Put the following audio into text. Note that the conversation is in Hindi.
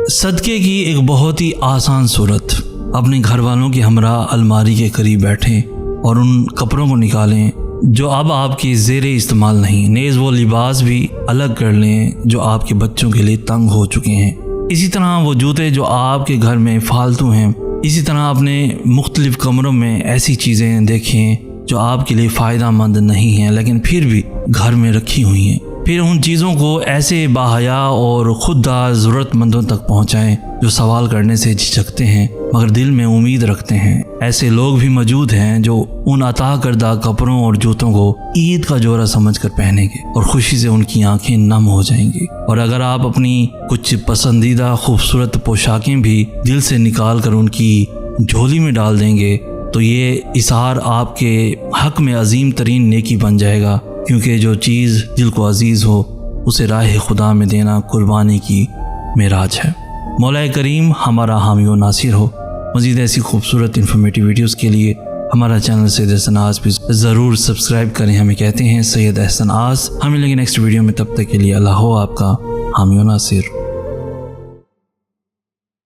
सदक़े की एक बहुत ही आसान सूरत, अपने घर वालों की हमरा अलमारी के करीब बैठें और उन कपड़ों को निकालें जो अब आपके ज़ेरे इस्तेमाल नहीं। नेज़ वो लिबास भी अलग कर लें जो आपके बच्चों के लिए तंग हो चुके हैं। इसी तरह वो जूते जो आपके घर में फालतू हैं। इसी तरह अपने मुख्तलिफ कमरों में ऐसी चीज़ें देखें जो आपके लिए फ़ायदा मंद नहीं हैं लेकिन फिर भी घर में रखी हुई हैं। फिर उन चीज़ों को ऐसे बाहया और खुददार ज़रूरतमंदों तक पहुँचाएँ जो सवाल करने से झिझकते हैं मगर दिल में उम्मीद रखते हैं। ऐसे लोग भी मौजूद हैं जो उन अता करदा कपड़ों और जूतों को ईद का जोरा समझकर पहनेंगे और खुशी से उनकी आंखें नम हो जाएंगी। और अगर आप अपनी कुछ पसंदीदा खूबसूरत पोशाकें भी दिल से निकाल कर उनकी झोली में डाल देंगे तो ये इशार आपके हक में अजीम तरीन नेकी बन जाएगा, क्योंकि जो चीज़ दिल को अजीज़ हो उसे राह खुदा में देना कुर्बानी की मेराज है। मौला करीम हमारा हामी व नासिर हो। मज़ीद ऐसी खूबसूरत इन्फॉर्मेटिव वीडियोस के लिए हमारा चैनल सैयद अहसन आस भी ज़रूर सब्सक्राइब करें। हमें कहते हैं सैयद अहसन आस। हम मिलेंगे नेक्स्ट वीडियो में, तब तक के लिए अल्लाह हो आपका हामी व नासिर।